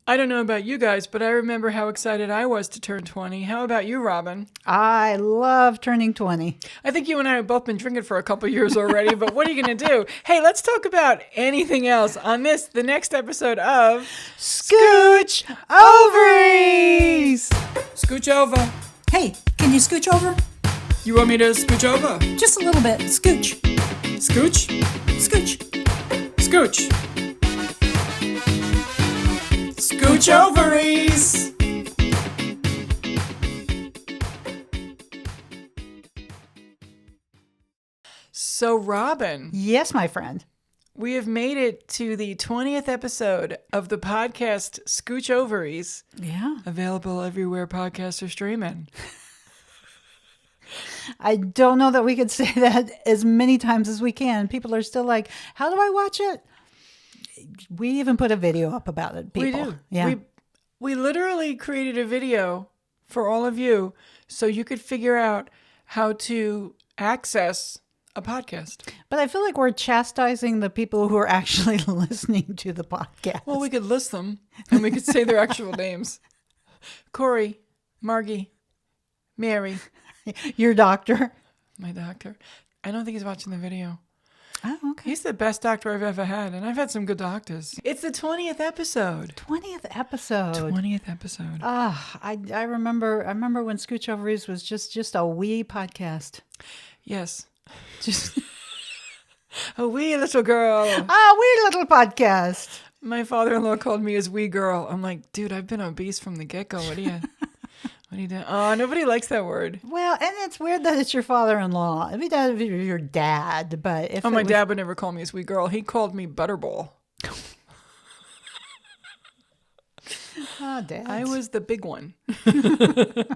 I don't know about you guys, but I remember how excited I was to turn 20. How about you, Robin? I love turning 20. I think you and I have both been drinking for a couple years already, but what are you going to do? Hey, let's talk about anything else on the next episode of Scooch Ovaries! Scooch over. Hey, can you scooch over? You want me to scooch over? Just a little bit. Scooch. Scooch? Scooch. Scooch. Scooch Ovaries! So, Robin, Yes, my friend. we have made it to the 20th episode of the podcast Scooch Ovaries, Yeah. available everywhere podcasts are streaming. I don't know that we could say that as many times as we can. People are still like, how do I watch it? We even put a video up about it, people. We do. Yeah. We literally created a video for all of you so you could figure out how to access a podcast. But I feel like we're chastising the people who are actually listening to the podcast. Well, we could list them and we could say their actual names. Corey, Margie, Mary, Your doctor. my doctor. I don't think he's watching the video. Oh, okay. He's the best doctor I've ever had, and I've had some good doctors. It's the 20th episode. 20th episode. 20th episode. I remember when Scooch Ovaries was just a wee podcast. Yes. Just A wee little girl. a wee little podcast. My father-in-law called me his wee girl. I'm like, dude, I've been obese from the get-go. What are you doing? Oh, nobody likes that word. Well, and it's weird that it's your father-in-law. It'd be that if you're your dad, but if My dad would never call me his wee girl. He called me Butterball. Dad. I was the big one.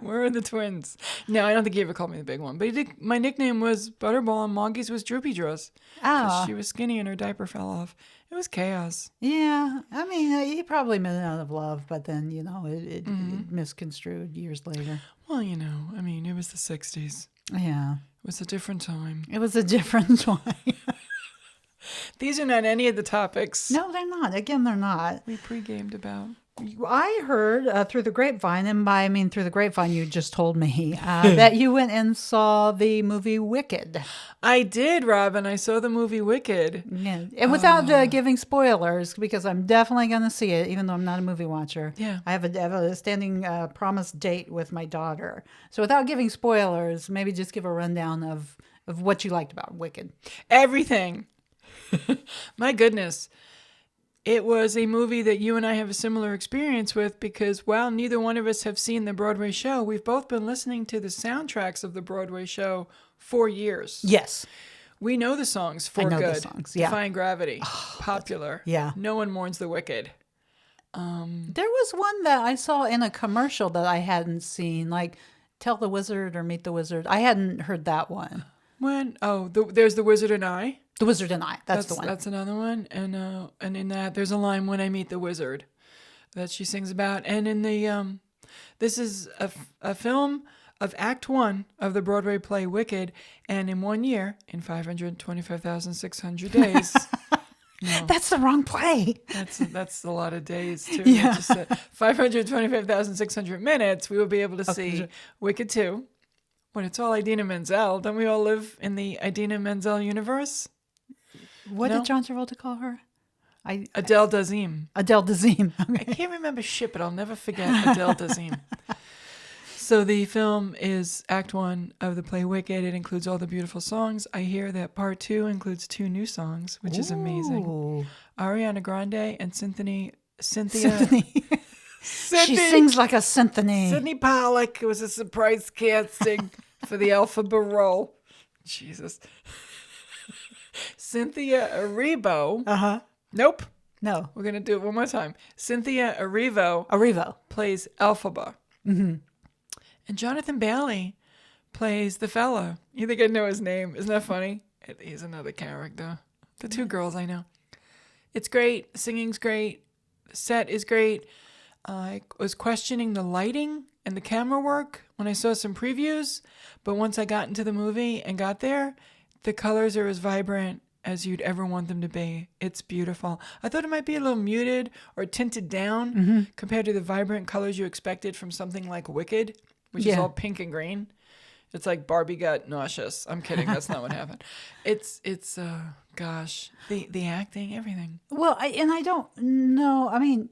We're the twins. No, I don't think he ever called me the big one. But he did. My nickname was Butterball, and Moggy's was Droopy Draws. Oh, She was skinny and her diaper fell off. It was chaos. yeah. I mean, he probably meant it out of love, but then it misconstrued years later. Well, I mean, it was the 60s. Yeah, It was a different time. it was a different time. These are not any of the topics No, they're not. Again, they're not. we pre-gamed about. I heard through the grapevine, and by I mean through the grapevine, you just told me that you went and saw the movie Wicked. I did, Robin. I saw the movie Wicked. Yeah, and without giving spoilers, because I'm definitely going to see it, even though I'm not a movie watcher. Yeah. I have a standing promise date with my daughter. So without giving spoilers, maybe just give a rundown of what you liked about Wicked. Everything. My goodness. It was a movie that you and I have a similar experience with because while neither one of us have seen the Broadway show, we've both been listening to the soundtracks of the Broadway show for years. Yes. We know the songs For I know the Good, songs, yeah. Defying Gravity, Popular, yeah. No One Mourns the Wicked. There was one that I saw in a commercial that I hadn't seen, like Tell the Wizard or Meet the Wizard. I hadn't heard that one. There's The Wizard and I. The Wizard and I. That's the one. That's another one. And in that, there's a line, When I Meet the Wizard, that she sings about. And in the, this is a film of Act 1 of the Broadway play Wicked. And in 1 year, in 525,600 days. No, That's the wrong play. that's a lot of days, too. Yeah. Just 525,600 minutes, we will be able to see Wicked 2. When it's all Idina Menzel, don't we all live in the Idina Menzel universe? What No. did John Travolta call her? Adele Dazeem. Adele Dazeem. I can't remember shit, but I'll never forget Adele Dazeem. So the film is Act 1 of the play Wicked. It includes all the beautiful songs. I hear that Part 2 includes 2 new songs, which is amazing. Ooh. Ariana Grande and Cynthia. Symphony. She sings like a symphony. Sydney Pollack was a surprise casting for the Alphaba role. Jesus. Cynthia Erivo. Uh-huh. Nope. No. We're going to do it one more time. Cynthia Erivo Arrivo. plays Alphaba. Mm-hmm. And Jonathan Bailey plays the fella. You think I know his name? Isn't that funny? He's another character. The 2 girls I know. It's great. The singing's great. The set is great. I was questioning the lighting and the camera work when I saw some previews. But once I got into the movie and got there, the colors are as vibrant as you'd ever want them to be. It's beautiful. I thought it might be a little muted or tinted down compared to the vibrant colors you expected from something like Wicked, which is Yeah. all pink and green. It's like Barbie got nauseous. I'm kidding. That's not what happened. It's gosh, the acting, everything. Well, I don't know. I mean,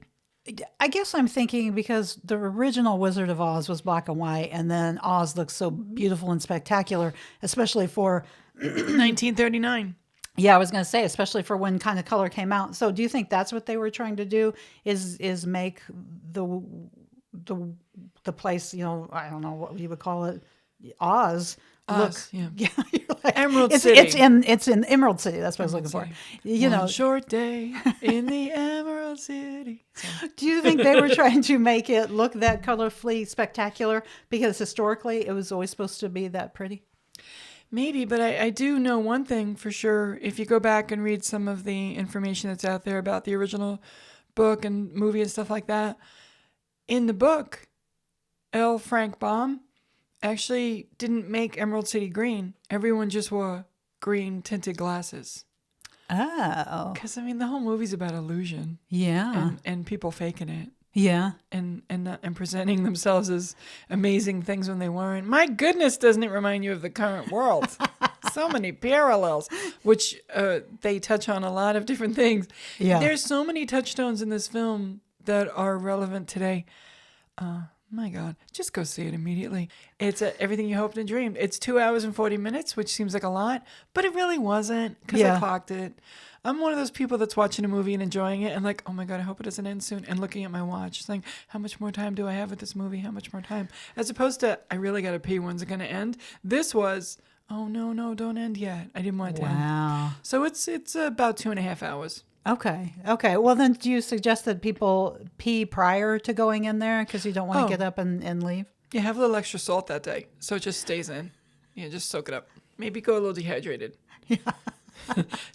I guess I'm thinking because the original Wizard of Oz was black and white, and then Oz looks so beautiful and spectacular, especially for 1939. yeah, I was going to say, especially for when kind of color came out. So, do you think that's what they were trying to do? Is make the place, I don't know what you would call it, Oz. Oz, yeah. You're like, Emerald it's, City. It's in Emerald City. That's what I was looking for. One short day in the Emerald City. Do you think they were trying to make it look that colorfully spectacular because historically it was always supposed to be that pretty? Maybe, but I do know one thing for sure. If you go back and read some of the information that's out there about the original book and movie and stuff like that, in the book, L. Frank Baum actually didn't make Emerald City green. Everyone just wore green tinted glasses. Oh. Because, the whole movie's about illusion. Yeah. And people faking it. Yeah. And presenting themselves as amazing things when they weren't. My goodness, doesn't it remind you of the current world? So many parallels, which they touch on a lot of different things. Yeah. There's so many touchstones in this film that are relevant today. My God, just go see it immediately. It's everything you hoped and dreamed. It's 2 hours and 40 minutes, which seems like a lot, but it really wasn't because I clocked it. I'm one of those people that's watching a movie and enjoying it and like, oh my God, I hope it doesn't end soon. And looking at my watch saying, how much more time do I have with this movie? How much more time? As opposed to, I really got to pee. When's it going to end? This was, oh no, don't end yet. I didn't want it to end. Wow. So it's about 2.5 hours. Okay. Well, then do you suggest that people pee prior to going in there because you don't want to get up and leave? Yeah, have a little extra salt that day so it just stays in. Yeah, just soak it up. Maybe go a little dehydrated. Yeah.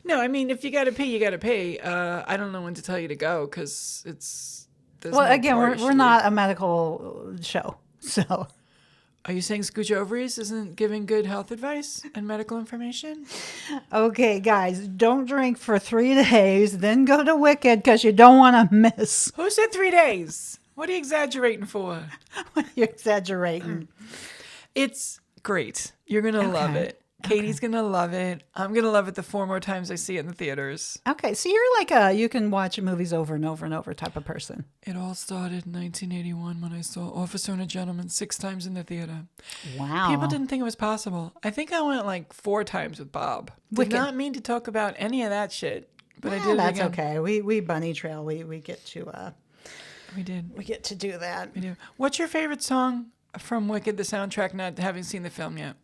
No, if you got to pee, you got to pee. I don't know when to tell you to go because there's Well, no again, part we're not a medical show, so. Are you saying Scooch Ovaries isn't giving good health advice and medical information? Okay, guys, don't drink for 3 days, then go to Wicked because you don't want to miss. Who said 3 days? What are you exaggerating for? You're exaggerating. It's great. You're going to love it. Katie's going to love it. I'm going to love it the 4 more times I see it in the theaters. Okay, so you're like you can watch movies over and over and over type of person. It all started in 1981 when I saw Officer and a Gentleman 6 times in the theater. Wow. People didn't think it was possible. I think I went like 4 times with Bob. Did not mean to talk about any of that shit, but I did it That's again. okay. We bunny trail. We get to We did. we get to do that. We do. What's your favorite song from Wicked, the soundtrack, not having seen the film yet?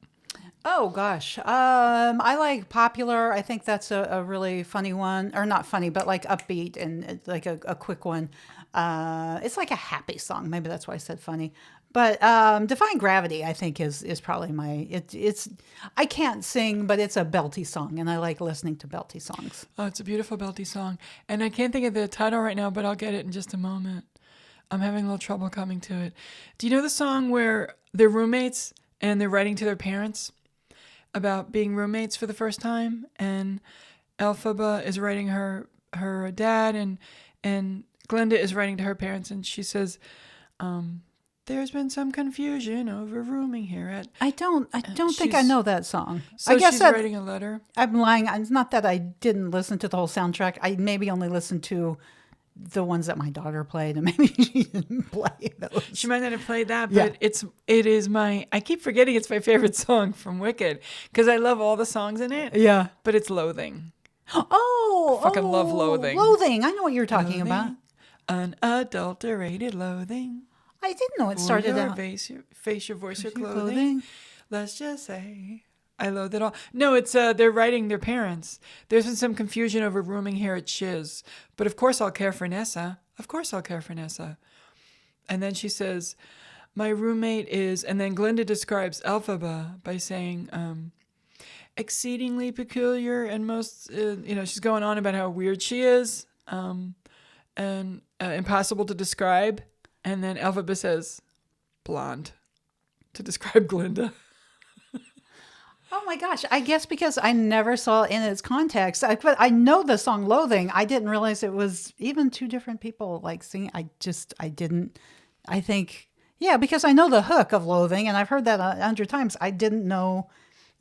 Oh gosh, I like Popular. I think that's a really funny one, or not funny, but like upbeat and it's like a quick one. It's like a happy song. Maybe that's why I said funny. But Defying Gravity, I think is probably my. It's I can't sing, but it's a belty song, and I like listening to belty songs. Oh, it's a beautiful belty song, and I can't think of the title right now, but I'll get it in just a moment. I'm having a little trouble coming to it. Do you know the song where they're roommates and they're writing to their parents about being roommates for the first time, and Elphaba is writing her dad, and Glenda is writing to her parents, and she says, "There's been some confusion over rooming here at." I don't think I know that song. So I guess she's that, writing a letter. I'm lying. It's not that I didn't listen to the whole soundtrack. I maybe only listened to the ones that my daughter played, and maybe she didn't play those. She might not have played that, but it is I keep forgetting it's my favorite song from Wicked because I love all the songs in it. Yeah. But it's Loathing. Oh, I fucking love Loathing. Loathing. I know what you're talking about. Unadulterated loathing. I didn't know it started your out. Face, your voice, your Your clothing. Let's just say I loathe it all. No, it's they're writing their parents. There's been some confusion over rooming here at Shiz, but of course I'll care for Nessa. Of course I'll care for Nessa. And then she says, my roommate is, and then Glinda describes Elphaba by saying, exceedingly peculiar and most, she's going on about how weird she is, and impossible to describe. And then Elphaba says, blonde, to describe Glinda. Oh my gosh. I guess because I never saw it in its context. But I know the song Loathing. I didn't realize it was even two different people like singing. I didn't, I think, yeah, because I know the hook of Loathing and I've heard that 100 times. I didn't know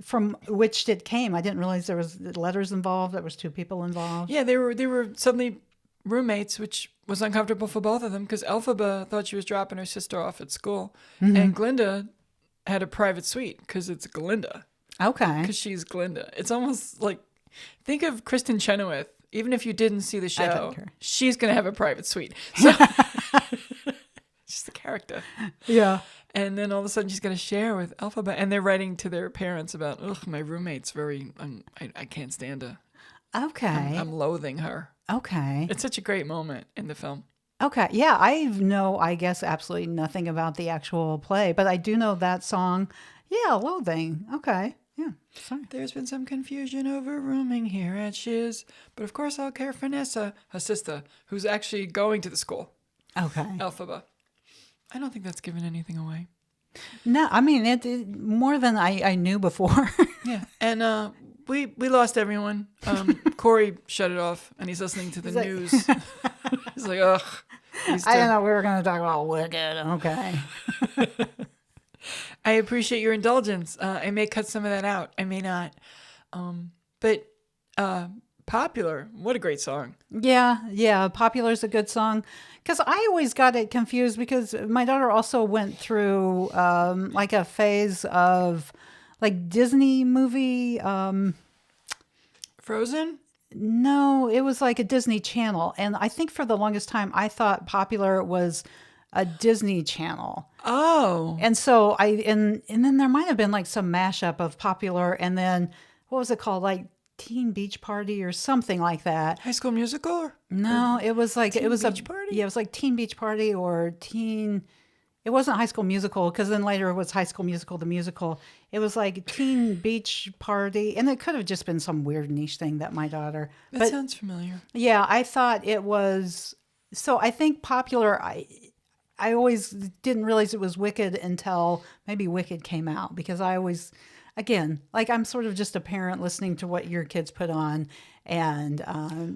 from which it came. I didn't realize there was letters involved. There was two people involved. Yeah, they were suddenly roommates, which was uncomfortable for both of them because Elphaba thought she was dropping her sister off at school, and Glinda had a private suite because it's Glinda. Okay. Because she's Glinda. It's almost like, think of Kristen Chenoweth. Even if you didn't see the show, like her. she's going to have a private suite. So, she's the character. Yeah. And then all of a sudden she's going to share with Elphaba. And they're writing to their parents about, ugh, my roommate's I can't stand her. Okay. I'm loathing her. Okay. It's such a great moment in the film. Okay. Yeah. I guess, absolutely nothing about the actual play, but I do know that song. Yeah. Loathing. Okay. Yeah. Sorry. There's been some confusion over rooming here at Shiz, but of course I'll care for Nessa, her sister, who's actually going to the school, Okay. Elphaba. I don't think that's giving anything away. No, I mean, it more than I knew before. Yeah, and we lost everyone. Corey shut it off, and he's listening to the news. He's like, ugh. I didn't know we were going to talk about Wicked. Okay. I appreciate your indulgence. I may cut some of that out. I may not. But Popular, what a great song. Yeah. Popular's a good song. Because I always got it confused because my daughter also went through like a phase of like Disney movie. Frozen? No, it was like a Disney Channel. And I think for the longest time, I thought Popular was a Disney Channel. Oh. And so and then there might have been like some mashup of Popular and then what was it called? Like Teen Beach Party or something like that. High School Musical? No, it was like Teen Beach Party? Yeah, it was like Teen Beach Party or Teen. It wasn't High School Musical because then later it was High School Musical the musical. It was like Teen Beach Party, and it could have just been some weird niche thing that my daughter. That sounds familiar. Yeah, I thought it was. So I think Popular. I always didn't realize it was Wicked until maybe Wicked came out because I always, again, like I'm sort of just a parent listening to what your kids put on, and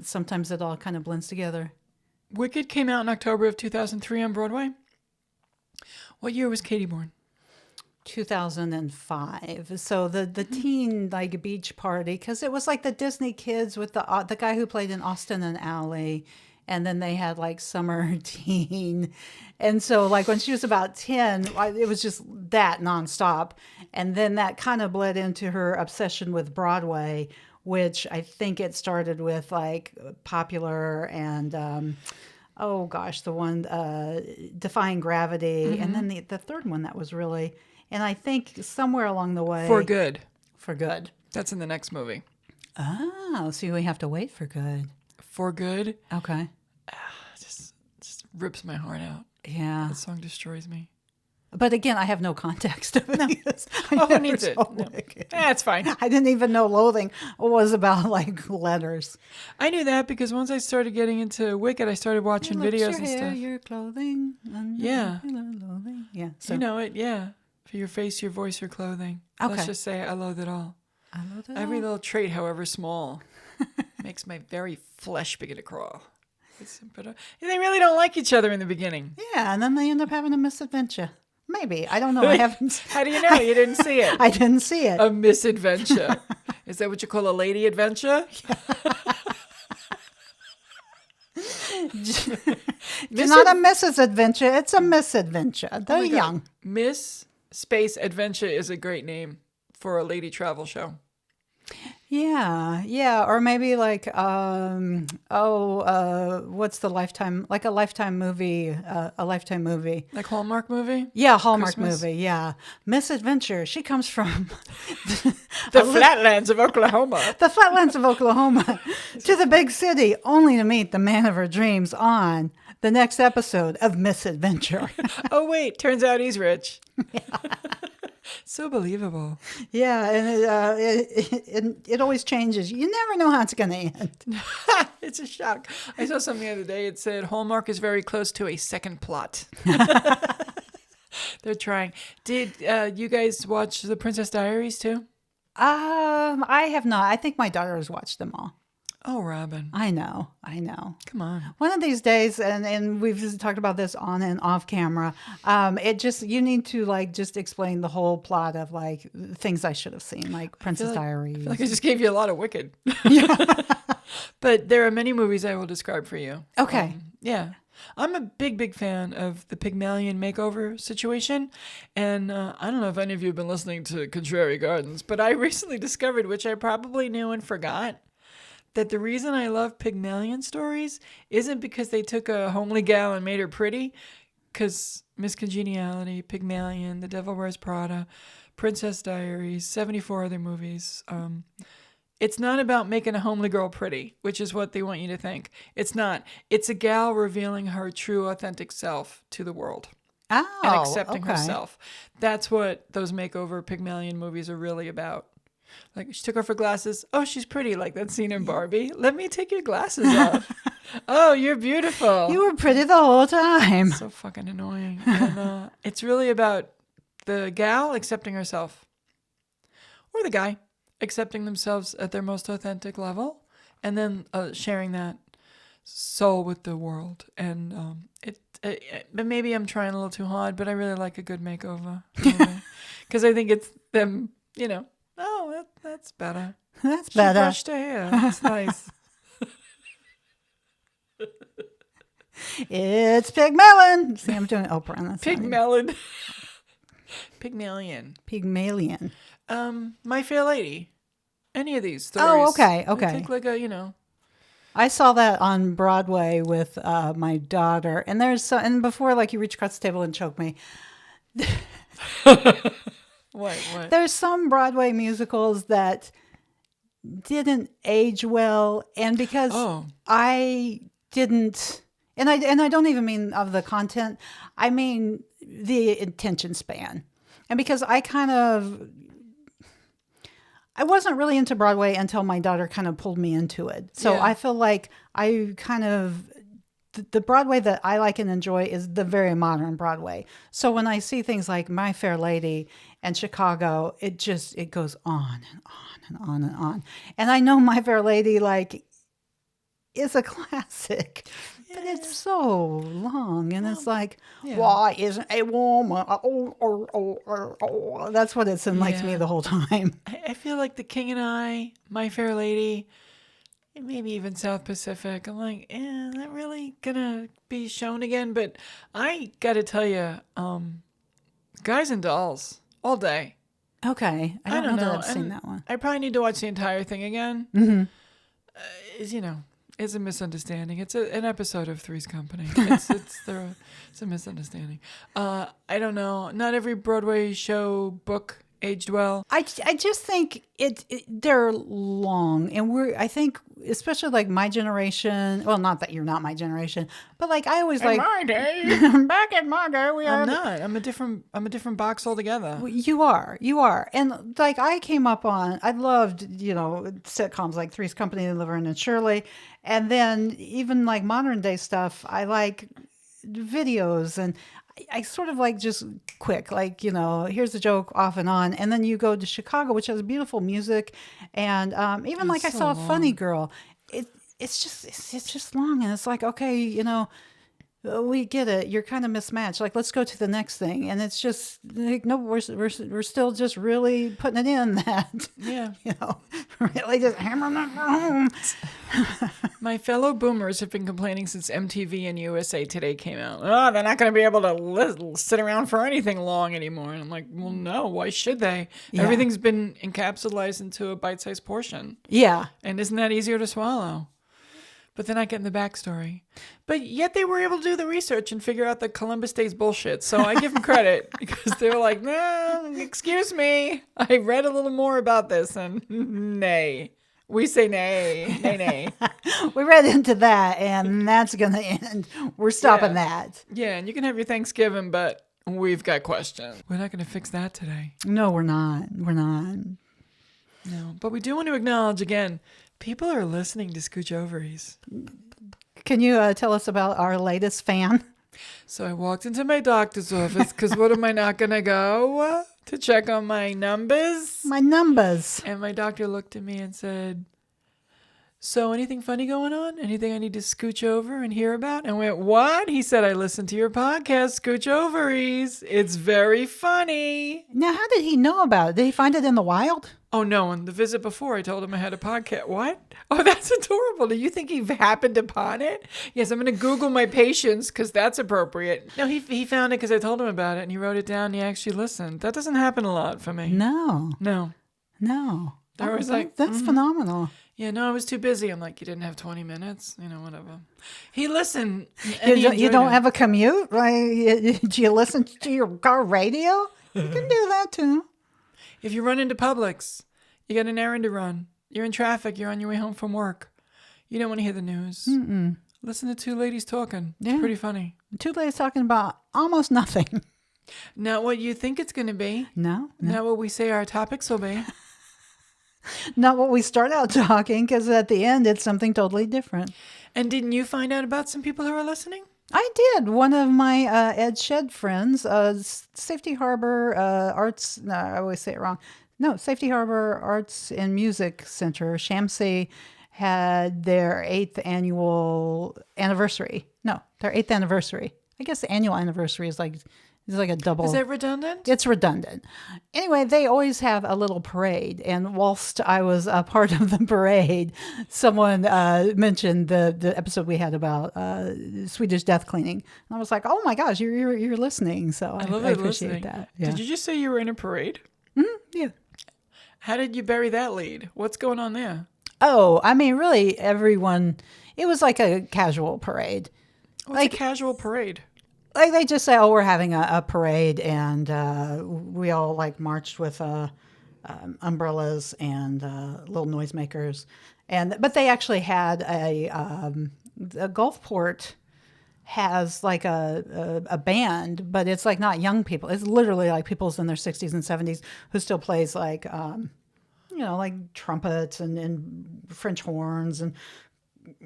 sometimes it all kind of blends together. Wicked came out in October of 2003 on Broadway. What year was Katie born? 2005. So the teen like beach party, because it was like the Disney kids with the guy who played in Austin and Ally. And then they had like Summer Teen. And so like when she was about 10, it was just that nonstop. And then that kind of bled into her obsession with Broadway, which I think it started with like Popular and, oh gosh, the one Defying Gravity. And then the third one that was really, and I think somewhere along the way. For Good. For Good. That's in the next movie. Oh, so we have to wait for Good. For Good. Okay. Just rips my heart out. Yeah. That song destroys me. But again, I have no context of it. No. Who needs it? No. That's fine. I didn't even know Loathing was about like letters. I knew that because once I started getting into Wicked, I started watching videos and stuff. Your clothing. Yeah. Clothing. Yeah. So. You know it, yeah. For your face, your voice, your clothing. Okay. Let's just say I loathe it all. I love that. Every little trait, however small, makes my very flesh begin to crawl. But they really don't like each other in the beginning. Yeah, and then they end up having a misadventure. Maybe. I don't know. I haven't. How do you know? You didn't see it. I didn't see it. A misadventure. Is that what you call a lady adventure? It's not a Mrs. Adventure. It's a misadventure. They're Oh my God. young. Miss Space Adventure is a great name for a lady travel show. Yeah, or maybe like what's the Lifetime, like a Lifetime movie, Like Hallmark movie? Yeah, Hallmark Christmas. movie. Yeah, Misadventure. She comes from The Flatlands of Oklahoma. the flatlands of Oklahoma to the big city, only to meet the man of her dreams on the next episode of Misadventure. Oh, wait. Turns out he's rich. So believable. Yeah, and it always changes. You never know how it's going to end. It's a shock. I saw something the other day. It said Hallmark is very close to a second plot. They're trying. Did you guys watch The Princess Diaries too? I have not. I think my daughter has watched them all. Oh, Robin. I know. Come on. One of these days, and we've talked about this on and off camera. You need to like just explain the whole plot of like things I should have seen, like Princess Diaries. I feel like I just gave you a lot of Wicked. But there are many movies I will describe for you. Okay. Yeah. I'm a big fan of the Pygmalion makeover situation. And I don't know if any of you have been listening to Contrary Gardens, but I recently discovered, which I probably knew and forgot, that the reason I love Pygmalion stories isn't because they took a homely gal and made her pretty, because Miss Congeniality, Pygmalion, The Devil Wears Prada, Princess Diaries, 74 other movies. It's not about making a homely girl pretty, which is what they want you to think. It's not. It's a gal revealing her true, authentic self to the world. And accepting herself. That's what those makeover Pygmalion movies are really about. Like, she took off her glasses. Oh, she's pretty. Like that scene in Barbie. Let me take your glasses off. Oh, you're beautiful. You were pretty the whole time. So fucking annoying. And it's really about the gal accepting herself. Or the guy accepting themselves at their most authentic level. And then sharing that soul with the world. And but maybe I'm trying a little too hard, but I really like a good makeover. Because I think it's them, oh, that's better. That's She better. brushed her hair. That's nice. It's Pygmalion. See, I'm doing Oprah on this. Pygmalion. Pygmalion. Pygmalion. My Fair Lady. Any of these stories. Oh, okay. I think like a, I saw that on Broadway with my daughter, and and before like you reach across the table and choke me. What? There's some Broadway musicals that didn't age well, and because I didn't, and I don't even mean of the content, I mean the attention span, and because I wasn't really into Broadway until my daughter kind of pulled me into it. So Yeah. I feel like the Broadway that I like and enjoy is the very modern Broadway. So when I see things like My Fair Lady and Chicago, it goes on and on and on and on. And I know My Fair Lady is a classic, but it's so long, and it's like, why isn't a woman? That's what it's been like to me the whole time. I feel like The King and I, My Fair Lady, and maybe even South Pacific. I'm like, is that really gonna be shown again? But I gotta tell you, Guys and Dolls, all day. Okay, I don't know that I've seen And that one. I probably need to watch the entire thing again. It's a misunderstanding. It's an episode of Three's Company. It's a misunderstanding. I don't know. Not every Broadway show book aged well. I just think they're long, and I think especially like my generation. Well, not that you're not my generation, but like I always like my day. back in my day we I'm had. not. I'm a different box altogether. You are, and like I came up on. I loved sitcoms like Three's Company, Laverne and Shirley, and then even like modern day stuff. I like videos and. I sort of like just quick, like, here's a joke off and on. And then you go to Chicago, which has beautiful music. And even like I saw Funny Girl, it's just long. And it's like, okay, we get it. You're kind of mismatched. Like, let's go to the next thing. And it's just like, no, we're still just really putting it in that, really just hammering it home. My fellow boomers have been complaining since MTV and USA Today came out. Oh, they're not going to be able to sit around for anything long anymore. And I'm like, well, no, why should they? Yeah. Everything's been encapsulated into a bite-sized portion. Yeah. And isn't that easier to swallow? But they're not getting the backstory. But yet they were able to do the research and figure out that Columbus Day's bullshit. So I give them credit because they were like, nah, excuse me. I read a little more about this and nay. We say nay. We read into that and that's going to end. We're stopping that. Yeah, and you can have your Thanksgiving, but we've got questions. We're not going to fix that today. No, we're not. We're not. No, but we do want to acknowledge again, people are listening to Scooch Ovaries. Can you tell us about our latest fan? So I walked into my doctor's office because what am I not going to go to check on my numbers. My numbers. And my doctor looked at me and said, so anything funny going on? Anything I need to scooch over and hear about? And I went, what? He said, I listened to your podcast, Scooch Ovaries. It's very funny. Now, how did he know about it? Did he find it in the wild? Oh, no. On the visit before, I told him I had a podcast. What? Oh, that's adorable. Do you think he happened upon it? Yes, I'm going to Google my patients because that's appropriate. No, he found it because I told him about it and he wrote it down and he actually listened. That doesn't happen a lot for me. No. No. They're always like, that's phenomenal. Yeah, no, I was too busy. I'm like, you didn't have 20 minutes? You know, whatever. He listened. You don't have a commute? Like, do you listen to your car radio? You can do that too. If you run into Publix, you got an errand to run. You're in traffic. You're on your way home from work. You don't want to hear the news. Mm-mm. Listen to two ladies talking. Yeah. It's pretty funny. Two ladies talking about almost nothing. Not what you think it's going to be. No. Not what we say our topics will be. Not what we start out talking, because at the end, it's something totally different. And didn't you find out about some people who are listening? I did. One of my Ed Shed friends, Safety Harbor Arts, no, I always say it wrong. No, Safety Harbor Arts and Music Center, Shamsi, had their 8th annual anniversary. No, their 8th anniversary. I guess the annual anniversary is like a double. Is that redundant? It's redundant. Anyway, they always have a little parade. And whilst I was a part of the parade, someone mentioned the episode we had about Swedish death cleaning. And I was like, oh my gosh, you're listening. So I love I it appreciate listening. that. Yeah. Did you just say you were in a parade? Yeah. How did you bury that lead? What's going on there? Oh, I mean, really, everyone, it was like a casual parade. What's a casual parade? Like they just say, oh, we're having a parade, and we all like marched with umbrellas and little noisemakers, but they actually had a Gulfport has like a band, but it's like not young people. It's literally like people's in their 60s and 70s who still plays like like trumpets and French horns and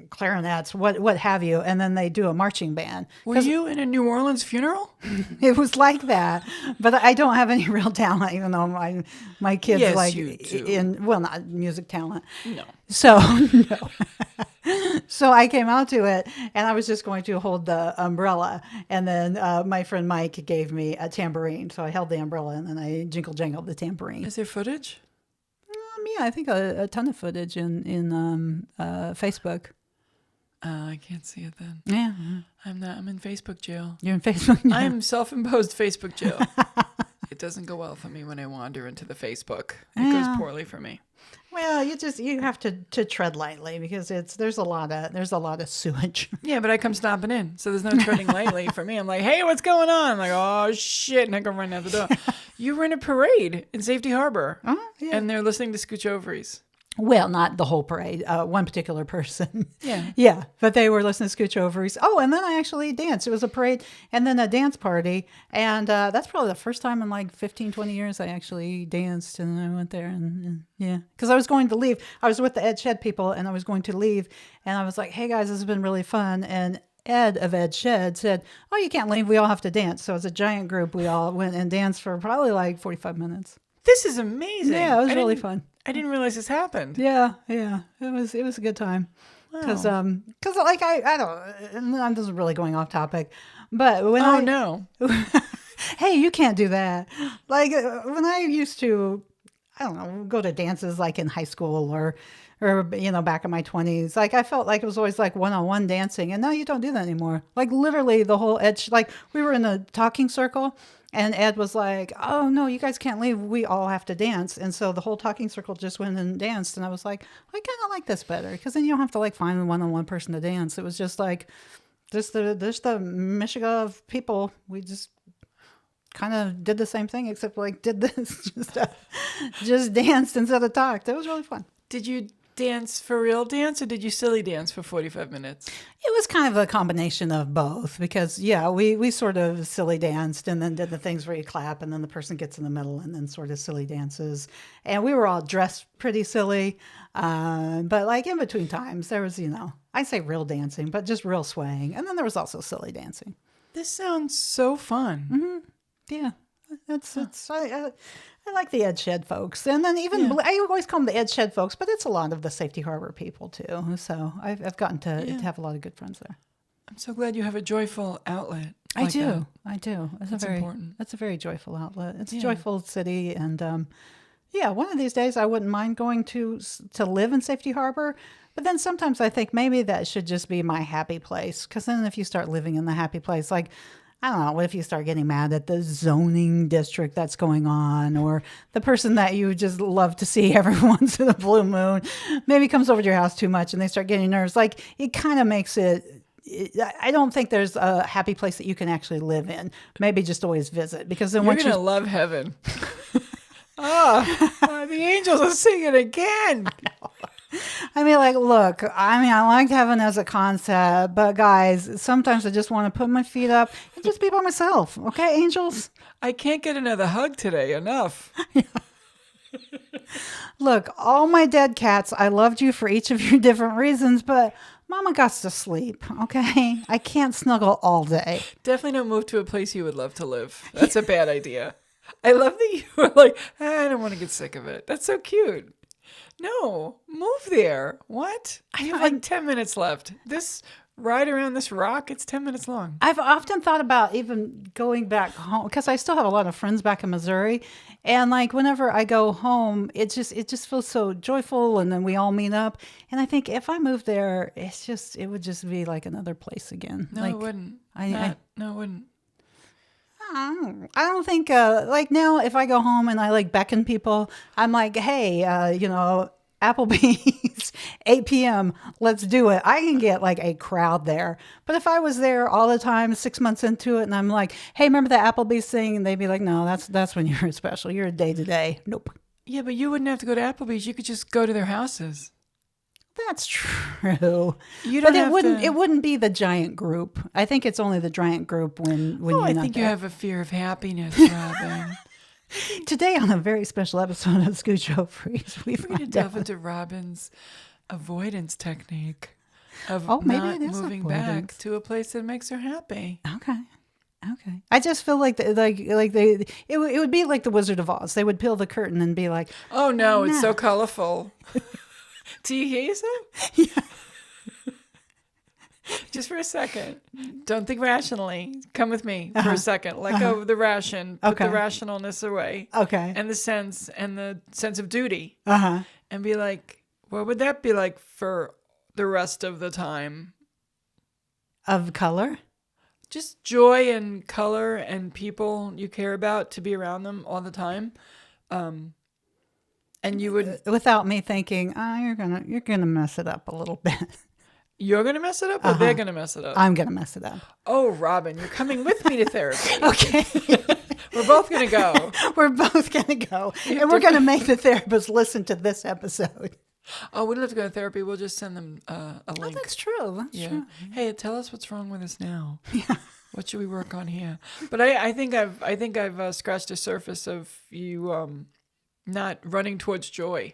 clarinets, what have you, and then they do a marching band. Were you in a New Orleans funeral? It was like that, but I don't have any real talent, even though my kids Yes, like you do. not music talent. No. So no. So I came out to it, and I was just going to hold the umbrella, and then my friend Mike gave me a tambourine, so I held the umbrella, and then I jingle jangled the tambourine. Is there footage? Yeah, I think a ton of footage in Facebook. I can't see it then. Yeah, I'm in Facebook jail. you're in Facebook now. I'm self-imposed Facebook jail. It doesn't go well for me when I wander into the Facebook. It goes poorly for me. Well, you have to tread lightly because there's a lot of sewage. Yeah, but I come stomping in, so there's no treading lightly for me. I'm like, hey, what's going on? I'm like, oh shit, and I go running out the door. You were in a parade in Safety Harbor, Yeah. and they're listening to Scooch Ovaries. Well, not the whole parade. One particular person. Yeah. Yeah, but they were listening to Scooch Ovaries. Oh, and then I actually danced. It was a parade and then a dance party. And that's probably the first time in like 15, 20 years I actually danced. And I went there and yeah. Because I was going to leave. I was with the Ed Shed people and I was going to leave. And I was like, hey guys, this has been really fun. And Ed of Ed Shed said, oh, you can't leave. We all have to dance. So as a giant group, we all went and danced for probably like 45 minutes. This is amazing. Yeah, it was really fun. I didn't realize this happened. Yeah, it was a good time. Because like I don't, I'm just really going off topic, but when no, hey, you can't do that. Like when I used to, I don't know, go to dances like in high school or back in my 20s, like I felt like it was always like one-on-one dancing, and now you don't do that anymore. Like literally the whole Ed, like we were in a talking circle. And Ed was like, oh, no, you guys can't leave. We all have to dance. And so the whole talking circle just went and danced. And I was like, I kind of like this better because then you don't have to like find a one-on-one person to dance. It was just like, just the Michigan of people. We just kind of did the same thing, except like did this, just danced instead of talked. It was really fun. Did you dance for real dance or did you silly dance for 45 minutes? It was kind of a combination of both because, yeah, we sort of silly danced and then did the things where you clap and then the person gets in the middle and then sort of silly dances. And we were all dressed pretty silly. But like in between times, there was, I say real dancing, but just real swaying. And then there was also silly dancing. This sounds so fun. Mm-hmm. Yeah. I like the Ed Shed folks, and then even I always call them the Ed Shed folks, but it's a lot of the Safety Harbor people too. So I've gotten to have a lot of good friends there. I'm so glad you have a joyful outlet. I like do. that. I do. That's important. That's a very joyful outlet. It's a joyful city, and yeah, one of these days I wouldn't mind going to live in Safety Harbor. But then sometimes I think maybe that should just be my happy place. Because then if you start living in the happy place, like, I don't know, what if you start getting mad at the zoning district that's going on, or the person that you just love to see every once in a blue moon maybe comes over to your house too much and they start getting nervous. Like, it kind of makes it. I don't think there's a happy place that you can actually live in. Maybe just always visit, because then You're gonna love heaven. The angels are singing again. I mean, like, look, I liked heaven as a concept, but guys, sometimes I just want to put my feet up and just be by myself. Okay, angels? I can't get another hug today. Enough. Look, all my dead cats, I loved you for each of your different reasons, but Mama got to sleep, okay? I can't snuggle all day. Definitely don't move to a place you would love to live. That's a bad idea. I love that you were like, I don't want to get sick of it. That's so cute. No, move there. What? I have like 10 minutes left. This ride around this rock, it's 10 minutes long. I've often thought about even going back home, because I still have a lot of friends back in Missouri. And like whenever I go home, it just feels so joyful, and then we all meet up. And I think if I moved there, it would just be like another place again. No, like, it wouldn't. No, it wouldn't. I don't think like now if I go home and I like beckon people, I'm like, hey, Applebee's 8 p.m. Let's do it. I can get like a crowd there. But if I was there all the time, 6 months into it, and I'm like, hey, remember the Applebee's thing? And they'd be like, no, that's when you're special. You're a day to day. Nope. Yeah, but you wouldn't have to go to Applebee's. You could just go to their houses. That's true. But it wouldn't be the giant group. I think it's only the giant group when you're I not think there. you have a fear of happiness, Robin. Today on a very special episode of Scooch Ovaries, We're going to delve into Robin's avoidance technique of maybe not it is moving avoidance. back to a place that makes her happy. Okay. I just feel like it would be like the Wizard of Oz. They would peel the curtain and be like, Oh no, it's so colorful. Do you hear yourself? Yeah. Just for a second. Don't think rationally. Come with me for a second. Let go of the ration. Put the rationalness away. Okay. And the sense of duty. Uh-huh. And be like, what would that be like for the rest of the time? Of color? Just joy and color and people you care about, to be around them all the time. And you would, Without me thinking, you're gonna mess it up a little bit. you're gonna mess it up, or they're gonna mess it up. I'm gonna mess it up. Oh, Robin, you're coming with me to therapy. Okay. We're both gonna go. We're both gonna go, and we're gonna make the therapist listen to this episode. Oh, we don't have to go to therapy. We'll just send them a link. That's true. That's true. Hey, tell us what's wrong with us now. Yeah. What should we work on here? But I think I've scratched the surface of you not running towards joy.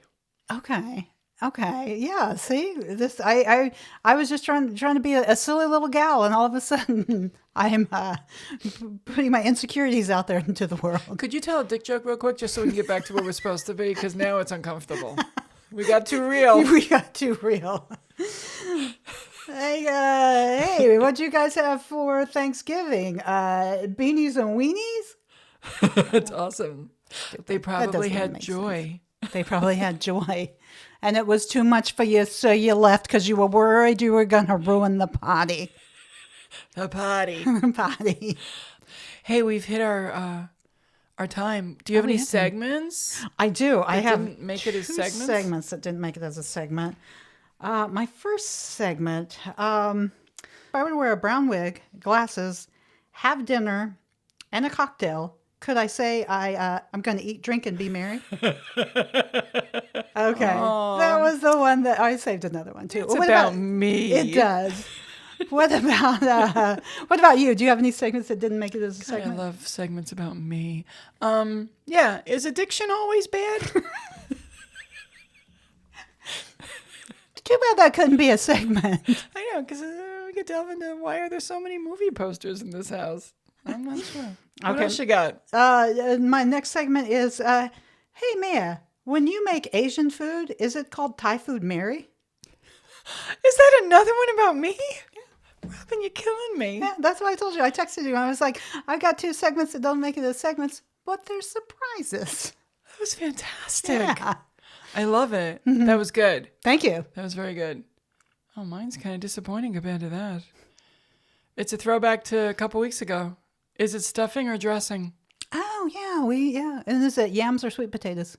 Okay. Yeah. See, this I was just trying to be a silly little gal, and all of a sudden I'm putting my insecurities out there into the world. Could you tell a dick joke real quick, just so we can get back to where we're supposed to be? Because now it's uncomfortable. We got too real. We got too real. Hey, what'd you guys have for Thanksgiving? Beanies and weenies? That's awesome. They probably had joy. They probably had joy. And it was too much for you, so you left because you were worried you were going to ruin the party. The party. Party. Hey, we've hit our time. Do you have any segments? I do. I have didn't make it as two segments? that didn't make it as a segment. My first segment, if I were to wear a brown wig, glasses, have dinner, and a cocktail, could I say I'm going to eat, drink, and be merry? Okay. Aww. That was the one that I saved another one, too. It's about me. It does. What about you? Do you have any segments that didn't make it as a segment? I love segments about me. Yeah. Is addiction always bad? Too bad that couldn't be a segment. I know, because we could delve into why are there so many movie posters in this house? I'm not sure. What Okay. else you got? My next segment is, hey, Mia, when you make Asian food, is it called Thai food Mary? Is that another one about me? Robin, you're killing me. Yeah, that's what I told you. I texted you. I was like, I got 2 segments that don't make it as segments, but they're surprises. That was fantastic. Yeah. I love it. That was good. Thank you. That was very good. Oh, mine's kind of disappointing compared to that. It's a throwback to a couple weeks ago. Is it stuffing or dressing? Oh, yeah. And is it yams or sweet potatoes?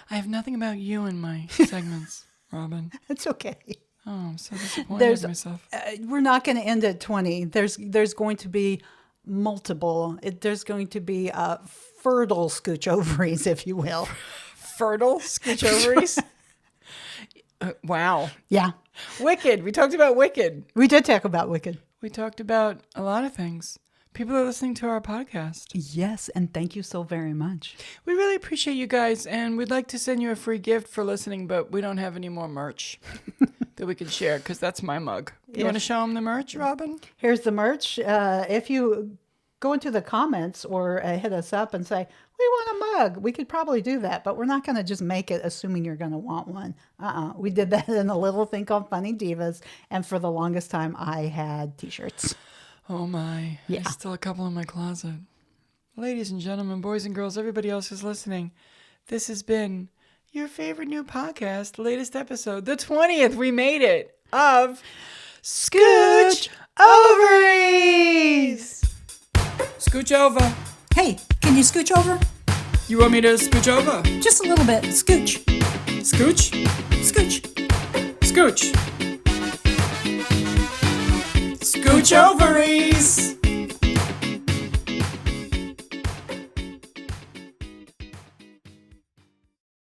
I have nothing about you in my segments, Robin. It's okay. Oh, I'm so disappointed in myself. We're not going to end at 20. There's going to be multiple. There's going to be fertile Scooch Ovaries, if you will. Fertile Scooch Ovaries? Wow. Yeah. Wicked. We talked about Wicked. We did talk about Wicked. We talked about a lot of things. People are listening to our podcast. Yes, and thank you so very much. We really appreciate you guys, and we'd like to send you a free gift for listening, but we don't have any more merch that we can share, because that's my mug. You want to show them the merch, Robin? Here's the merch. If you go into the comments or hit us up and say, we want a mug, we could probably do that, but we're not going to just make it assuming you're going to want one. We did that in a little thing called Funny Divas, and for the longest time, I had T-shirts. Oh my. Yeah. There's still a couple in my closet. Ladies and gentlemen, boys and girls, everybody else who's listening, this has been your favorite new podcast, the latest episode, the 20th, we made it, of Scooch Ovaries! Scooch over. Hey, can you scooch over? You want me to scooch over? Just a little bit. Scooch. Scooch? Scooch. Scooch. Scooch Ovaries!